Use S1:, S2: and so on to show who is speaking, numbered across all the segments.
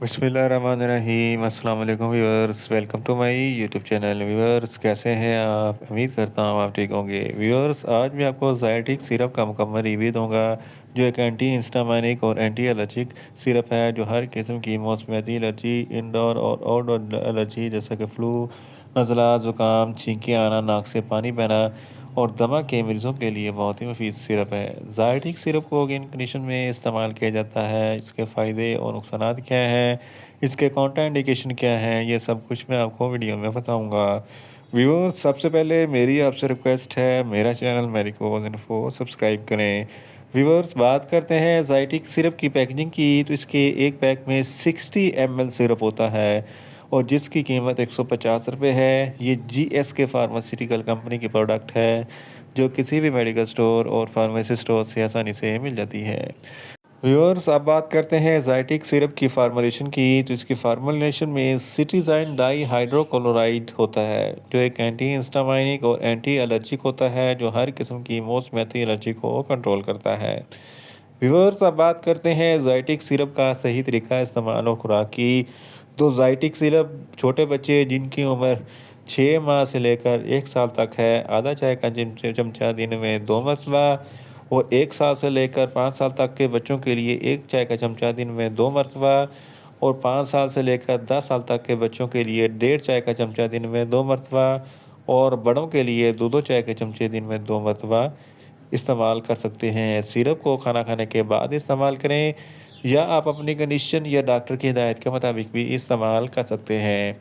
S1: बिस्मिल्लाहिर्रहमानिर्रहीम। अस्सलाम वालेकुम viewers, welcome to my YouTube channel. Viewers, कैसे हैं आप? उम्मीद करता हूँ आप ठीक होंगे। व्यूअर्स, आज मैं आपको ज़ायटिक सिरप का मुकम्मल रिव्यू दूंगा, जो एक एंटी हिस्टामाइनिक और एंटी एलर्जिक सिरप है, जो हर किस्म की मौसमियाती एलर्जी, इंडोर और आउटडोर एलर्जी जैसे कि फ्लू, नज़ला, ज़ुकाम, छींके आना, नाक से पानी बहना और दमा के मरीज़ों के लिए बहुत ही मुफीद सिरप है। ज़ायटिक सिरप को किन कंडीशन में इस्तेमाल किया जाता है, इसके फ़ायदे और नुकसानात क्या हैं, इसके कॉन्ट्रा इंडिकेशन क्या हैं, ये सब कुछ मैं आपको वीडियो में बताऊंगा। व्यूअर्स, सबसे पहले मेरी आपसे रिक्वेस्ट है, मेरा चैनल मेरिकोज़ इन्फो सब्सक्राइब करें। व्यूअर्स, बात करते हैं ज़ायटिक सिरप की पैकेजिंग की, तो इसके एक पैक में 60 ml सिरप होता है और जिसकी कीमत 150 रुपये है। ये GSK फार्मास्यूटिकल कंपनी की प्रोडक्ट है, जो किसी भी मेडिकल स्टोर और फार्मेसी स्टोर से आसानी से मिल जाती है। व्यूअर्स, अब बात करते हैं ज़ायटिक सिरप की फार्मूलेशन की, तो इसकी फार्मूलेशन में सिटीज़ाइन डाई हाइड्रोक्लोराइड होता है, जो एक एंटी हिस्टामाइनिक और एंटी एलर्जिक होता है, जो हर किस्म की मौसमियाती एलर्जी को कंट्रोल करता है। व्यूअर्स, अब बात करते हैं ज़ायटिक सिरप का सही तरीका इस्तेमाल और खुराक की। तो ज़ायटिक सिरप छोटे बच्चे जिनकी उम्र 6 माह से लेकर 1 साल तक है, आधा चाय का चमचा दिन में 2 मरतबा, और 1 साल से लेकर 5 साल तक के बच्चों के लिए 1 चाय का चमचा दिन में 2 मरतबा, और 5 साल से लेकर 10 साल तक के बच्चों के लिए 1.5 चाय का चमचा दिन में 2 मरतबा, और बड़ों के लिए 2-2 चाय के चमचे दिन में 2 मरतबा इस्तेमाल कर सकते हैं। सिरप को खाना खाने के बाद इस्तेमाल करें, या आप अपनी कंडीशन या डॉक्टर की हिदायत के मुताबिक भी इस्तेमाल कर सकते हैं।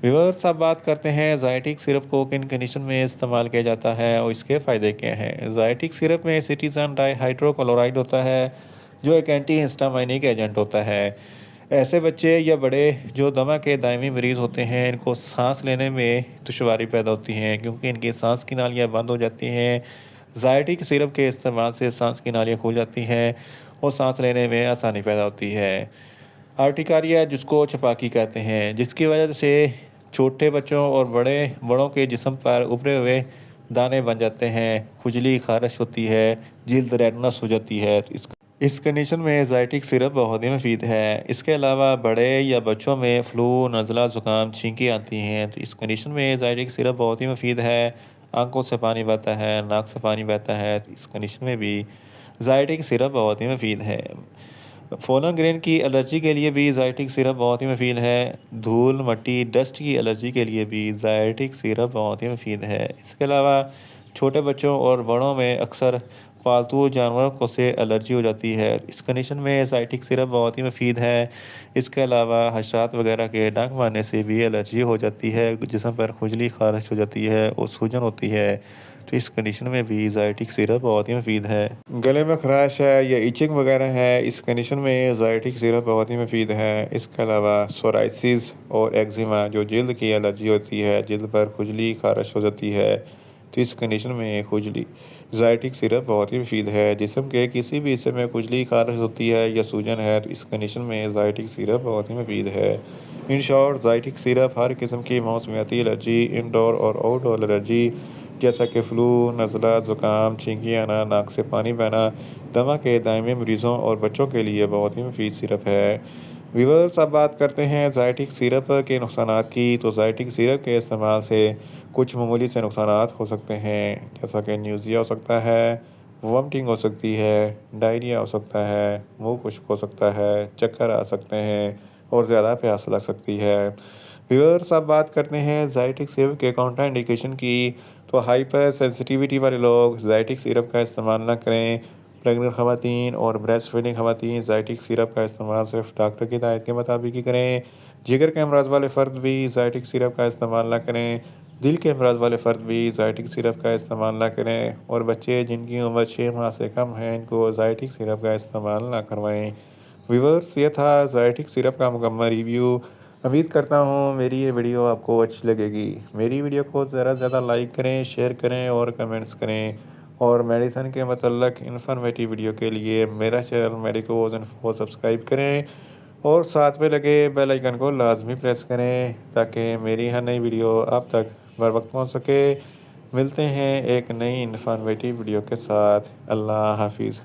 S1: व्यूअर्स, अब बात करते हैं ज़ायटिक सिरप को किन कंडीशन में इस्तेमाल किया जाता है और इसके फ़ायदे क्या हैं। ज़ायटिक सिरप में सिटीज़न डाइहाइड्रोक्लोराइड होता है, जो एक एंटी हिस्टामाइनिक एजेंट होता है। ऐसे बच्चे या बड़े जो दमा के दायमी मरीज़ होते हैं, इनको सांस लेने में दुश्वारी पैदा होती है, क्योंकि इनकी सांस की नालियाँ बंद हो जाती हैं। ज़ायटिक सिरप के इस्तेमाल से सांस की नालियाँ खुल जाती हैं और सांस लेने में आसानी पैदा होती है। आर्टिकारिया, जिसको छपाकी कहते हैं, जिसकी वजह से छोटे बच्चों और बड़ों के जिस्म पर उभरे हुए दाने बन जाते हैं, खुजली, खारिश होती है, जल्द रेडनेस हो जाती है। तो इस कंडीशन में ज़ायटिक सिरप बहुत ही मुफीद है। इसके अलावा बड़े या बच्चों में फ्लू, नज़ला, ज़ुकाम, छींकें आती हैं, तो इस कंडीशन में ज़ायटिक सिरप बहुत ही मुफीद है। आंखों से पानी बहता है, नाक से पानी बहता है, तो इस कंडीशन में भी ज़ायटिक सिरप बहुत ही मुफीद है। फ़ोलन ग्रेन की एलर्जी के लिए भी ज़ायटिक सिरप बहुत ही मुफीद है। धूल, मिट्टी, डस्ट की एलर्जी के लिए भी ज़ायटिक सिरप बहुत ही मुफीद है। इसके अलावा छोटे बच्चों और बड़ों में अक्सर पालतू जानवरों को से एलर्जी हो जाती है। इस कंडीशन में ज़ायटिक सिरप बहुत ही मुफीद है। इसके अलावा हशरात वगैरह के डंक मारने से भी एलर्जी हो जाती है, जिस्म पर खुजली, खारिश हो जाती है और सूजन होती है। तो इस कंडीशन में भी ज़ायटिक सिरप बहुत ही मुफीद है। गले में खराश है या इचिंग वगैरह है, इस कंडीशन में ज़ायटिक सिरप बहुत ही मुफीद है। इसके अलावा सोराइसिस और एक्जिमा, जो जल्द की एलर्जी होती है, जल्द पर खुजली, खारिश हो जाती है, तो इस कंडीशन में खुजली ज़ायटिक सिरप बहुत ही मुफीद है। जिस्म के किसी भी हिस्से में खुजली, खारिश होती है या सूजन है, तो इस कंडीशन में ज़ायटिक सिरप बहुत ही मुफीद है। इन शॉर्ट, ज़ायटिक सिरप हर किस्म की मौसमियाती एलर्जी, इंडोर और आउटडोर एलर्जी जैसा कि फ्लू, नज़ला, ज़ुकाम, छींके आना, नाक से पानी बहना, दमा के दायमी मरीज़ों और बच्चों के लिए बहुत ही मुफीद सिरप है। व्यूअर्स, अब बात करते हैं ज़ायटिक सिरप के नुकसानात की। तो ज़ायटिक सिरप के इस्तेमाल से कुछ मामूली से नुकसानात हो सकते हैं, जैसा कि न्यूज़िया हो सकता है, वॉमिटिंग हो सकती है, डायरिया हो सकता है, मुंह खुश्क हो सकता है, चक्कर आ सकते हैं और ज़्यादा प्यास लग सकती है। व्यूअर्स, अब बात करते हैं ज़ायटिक सिरप के काउंटर इंडिकेशन की। तो हाइपर सेंसिटिविटी वाले लोग ज़ायटिक सिरप का इस्तेमाल ना करें। प्रेग्नेंट ख़वातीन और ब्रेस्ट फीडिंग ख़वातीन ज़ायटिक सिरप का इस्तेमाल सिर्फ डॉक्टर की हिदायत के मुताबिक ही करें। जिगर के अमराज वाले फ़र्द भी ज़ायटिक सिरप का इस्तेमाल ना करें। दिल के अमराज वाले फ़र्द भी ज़ायटिक सिरप का इस्तेमाल ना करें, और बच्चे जिनकी उम्र 6 माह से कम है, इनको ज़ायटिक सिरप का इस्तेमाल ना करवाएँ। व्यूअर्स, ये था ज़ायटिक सिरप का मुकम्मल रिव्यू। उम्मीद करता हूँ मेरी ये वीडियो आपको अच्छी लगेगी। मेरी वीडियो को ज़्यादा से ज़्यादा लाइक करें, शेयर करें और कमेंट्स करें। और मेडिसिन के मतलब इन्फॉर्मेटिव वीडियो के लिए मेरा चैनल मेडिकोज़ इन्फो सब्सक्राइब करें, और साथ में लगे बेल आइकन को लाजमी प्रेस करें, ताकि मेरी हर नई वीडियो आप तक बर वक्त पहुँच सके। मिलते हैं एक नई इन्फॉर्मेटिव वीडियो के साथ। अल्लाह हाफिज़।